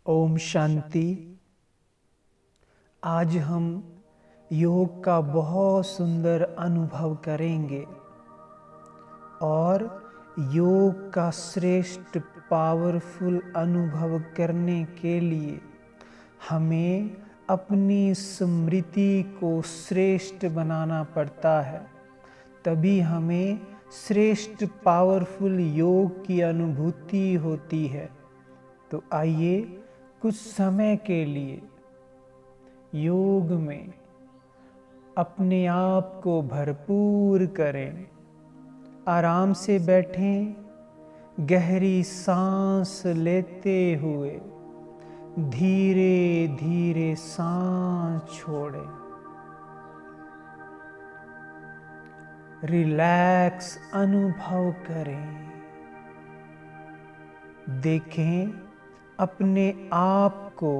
ओम शांति। आज हम योग का बहुत सुंदर अनुभव करेंगे और योग का श्रेष्ठ पावरफुल अनुभव करने के लिए हमें अपनी स्मृति को श्रेष्ठ बनाना पड़ता है। तभी हमें श्रेष्ठ पावरफुल योग की अनुभूति होती है। तो आइए कुछ समय के लिए योग में अपने आप को भरपूर करें। आराम से बैठें, गहरी सांस लेते हुए धीरे धीरे सांस छोड़ें। रिलैक्स अनुभव करें। देखें अपने आप को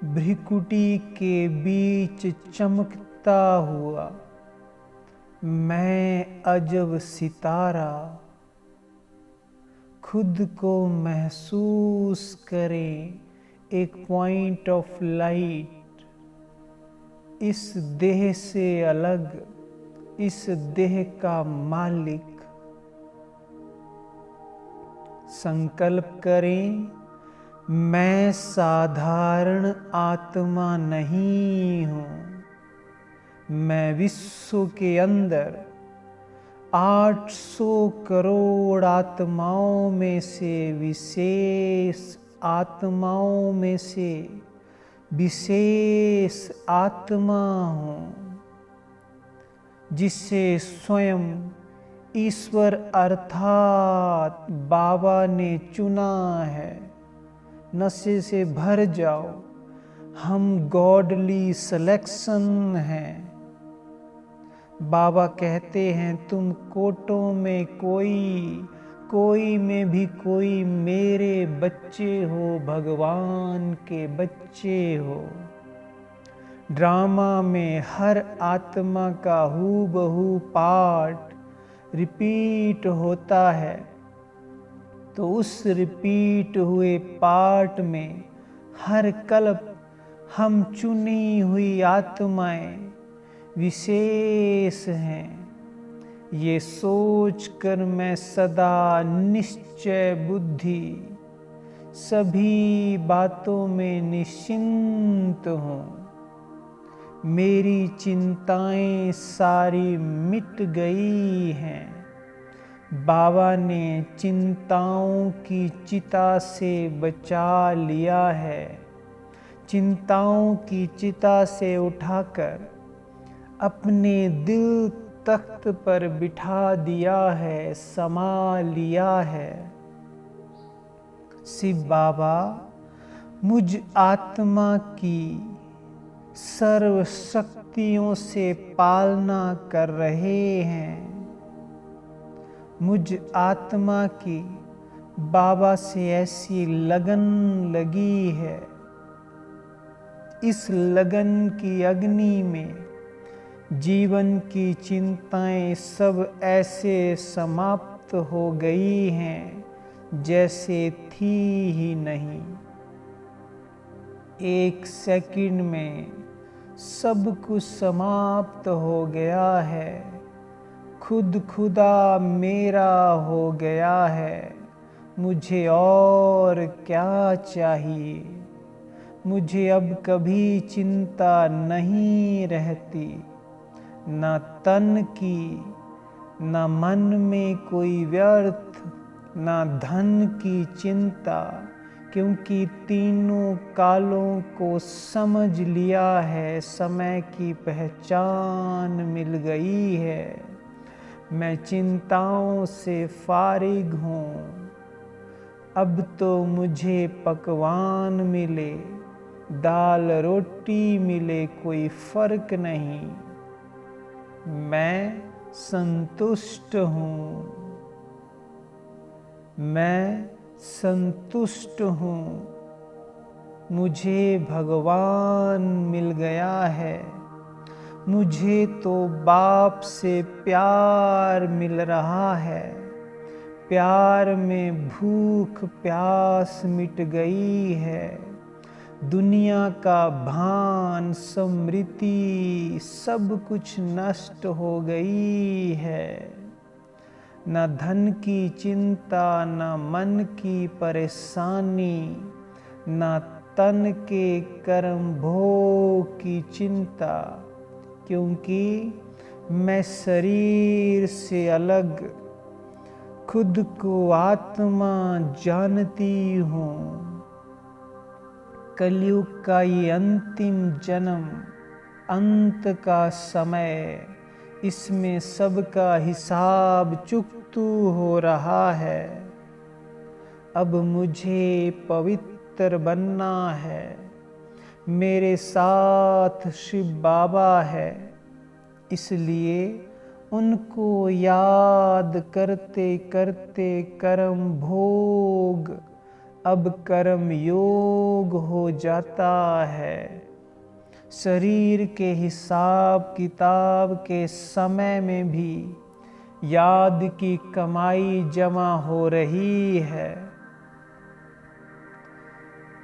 भ्रिकुटी के बीच चमकता हुआ। मैं अजब सितारा। खुद को महसूस करें एक पॉइंट ऑफ लाइट। इस देह से अलग, इस देह का मालिक। संकल्प करें, मैं साधारण आत्मा नहीं हूँ। मैं विश्व के अंदर 800 करोड़ आत्माओं में से विशेष आत्माओं में से विशेष आत्मा हूँ, जिसे स्वयं ईश्वर अर्थात बाबा ने चुना है। नशे से भर जाओ, हम गॉडली सिलेक्शन हैं। बाबा कहते हैं तुम कोटों में कोई में भी कोई मेरे बच्चे हो, भगवान के बच्चे हो। ड्रामा में हर आत्मा का हूबहू पार्ट रिपीट होता है, तो उस रिपीट हुए पार्ट में हर कल्प हम चुनी हुई आत्माएं विशेष हैं। ये सोचकर मैं सदा निश्चय बुद्धि सभी बातों में निश्चिंत हूँ। मेरी चिंताएं सारी मिट गई हैं। बाबा ने चिंताओं की चिता से बचा लिया है। चिंताओं की चिता से उठाकर अपने दिल तख्त पर बिठा दिया है, समा लिया है। शिव बाबा मुझ आत्मा की सर्व शक्तियों से पालना कर रहे हैं। मुझ आत्मा की बाबा से ऐसी लगन लगी है। इस लगन की अग्नि में जीवन की चिंताएं सब ऐसे समाप्त हो गई हैं जैसे थी ही नहीं। एक सेकंड में सब कुछ समाप्त हो गया है। खुद खुदा मेरा हो गया है। मुझे और क्या चाहिए। मुझे अब कभी चिंता नहीं रहती, न तन की, न मन में कोई व्यर्थ, न धन की चिंता, क्योंकि तीनों कालों को समझ लिया है। समय की पहचान मिल गई है। मैं चिंताओं से फारिग हूँ। अब तो मुझे पकवान मिले, दाल रोटी मिले, कोई फर्क नहीं। मैं संतुष्ट हूँ। मैं संतुष्ट हूँ। मुझे भगवान मिल गया है। मुझे तो बाप से प्यार मिल रहा है। प्यार में भूख प्यास मिट गई है। दुनिया का भान, स्मृति सब कुछ नष्ट हो गई है। न धन की चिंता, न मन की परेशानी, न तन के कर्म भोग की चिंता, क्योंकि मैं शरीर से अलग खुद को आत्मा जानती हूँ। कलयुग का ये अंतिम जन्म, अंत का समय, इसमें सबका हिसाब चुकतू हो रहा है। अब मुझे पवित्र बनना है। मेरे साथ शिव बाबा है, इसलिए उनको याद करते करते कर्म भोग अब कर्म योग हो जाता है। शरीर के हिसाब किताब के समय में भी याद की कमाई जमा हो रही है।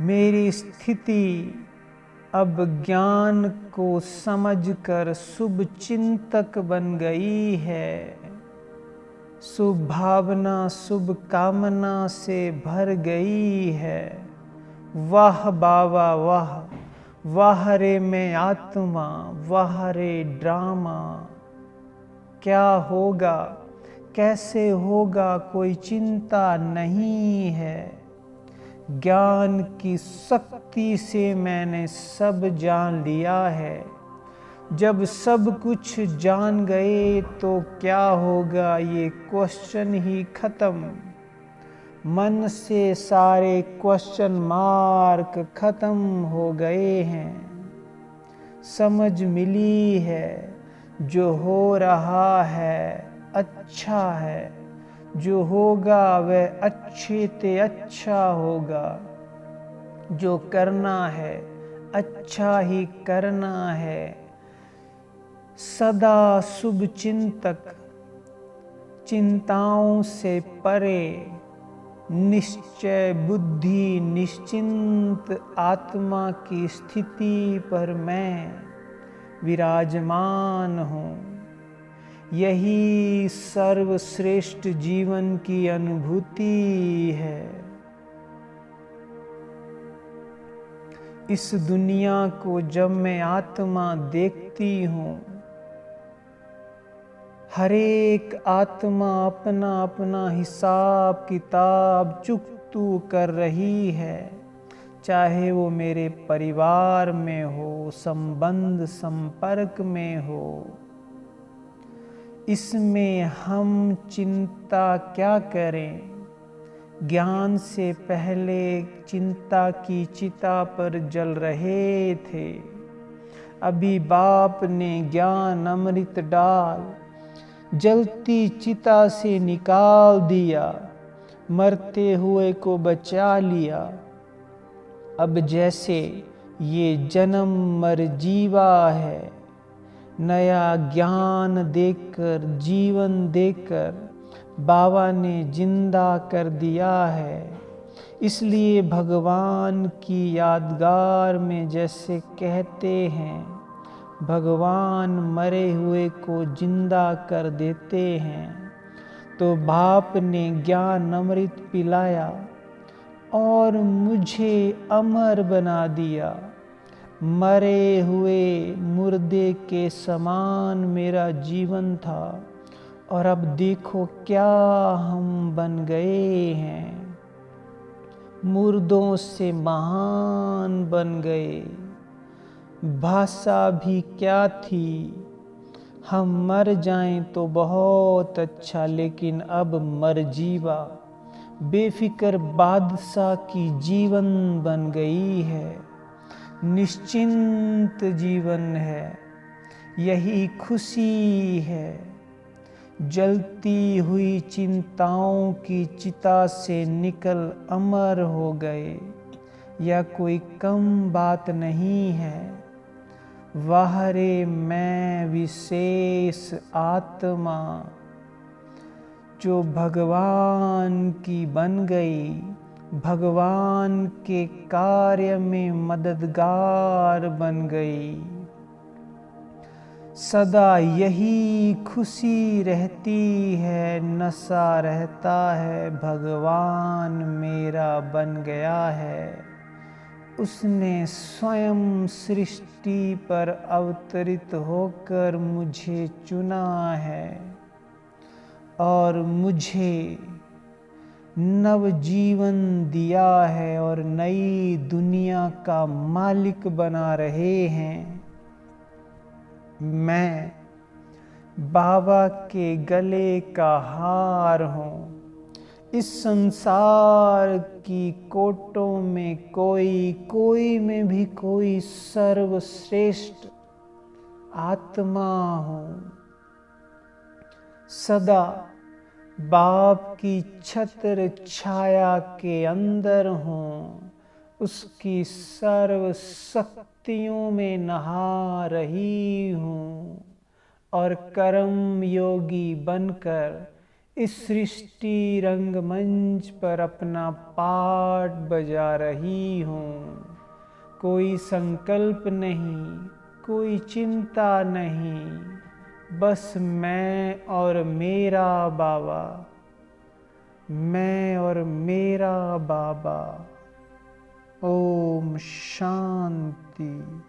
मेरी स्थिति अब ज्ञान को समझकर शुभ चिंतक बन गई है। शुभ भावना, शुभ कामना से भर गई है। वाह बाबा वाह, वाह रे मैं आत्मा, वाह रे ड्रामा। क्या होगा, कैसे होगा, कोई चिंता नहीं है। ज्ञान की शक्ति से मैंने सब जान लिया है। जब सब कुछ जान गए तो क्या होगा, ये क्वेश्चन ही खत्म। मन से सारे क्वेश्चन मार्क खत्म हो गए हैं। समझ मिली है, जो हो रहा है अच्छा है, जो होगा वह अच्छे ते अच्छा होगा। जो करना है अच्छा ही करना है। सदा शुभ चिंतक, चिंताओं से परे, निश्चय बुद्धि निश्चिंत आत्मा की स्थिति पर मैं विराजमान हूँ। यही सर्वश्रेष्ठ जीवन की अनुभूति है। इस दुनिया को जब मैं आत्मा देखती हूँ, हर एक आत्मा अपना अपना हिसाब किताब चुकतू कर रही है। चाहे वो मेरे परिवार में हो, संबंध संपर्क में हो। इसमें हम चिंता क्या करें। ज्ञान से पहले चिंता की चिता पर जल रहे थे। अभी बाप ने ज्ञान अमृत डाल जलती चिता से निकाल दिया, मरते हुए को बचा लिया। अब जैसे ये जन्म मर जीवा है, नया ज्ञान देकर, जीवन देकर बाबा ने जिंदा कर दिया है। इसलिए भगवान की यादगार में जैसे कहते हैं, भगवान मरे हुए को जिंदा कर देते हैं। तो बाप ने ज्ञान अमृत पिलाया और मुझे अमर बना दिया। मरे हुए मुर्दे के समान मेरा जीवन था, और अब देखो क्या हम बन गए हैं। मुर्दों से महान बन गए। भाषा भी क्या थी, हम मर जाएं तो बहुत अच्छा, लेकिन अब मर जीवा बेफिक्र बादशाह की जीवन बन गई है। निश्चिंत जीवन है, यही खुशी है। जलती हुई चिंताओं की चिता से निकल अमर हो गए, यह कोई कम बात नहीं है। वाह रे मैं विशेष आत्मा, जो भगवान की बन गई, भगवान के कार्य में मददगार बन गई। सदा यही खुशी रहती है, नशा रहता है, भगवान मेरा बन गया है। उसने स्वयं सृष्टि पर अवतरित होकर मुझे चुना है और मुझे नव जीवन दिया है और नई दुनिया का मालिक बना रहे हैं। मैं बाबा के गले का हार हूँ। इस संसार की कोटों में कोई में भी कोई सर्वश्रेष्ठ आत्मा हूँ। सदा बाप की छत्र छाया के अंदर हूँ। उसकी सर्व शक्तियों में नहा रही हूँ और कर्म योगी बनकर इस सृष्टि रंगमंच पर अपना पाठ बजा रही हूँ। कोई संकल्प नहीं, कोई चिंता नहीं, बस मैं और मेरा बाबा, मैं और मेरा बाबा। ओम शांति।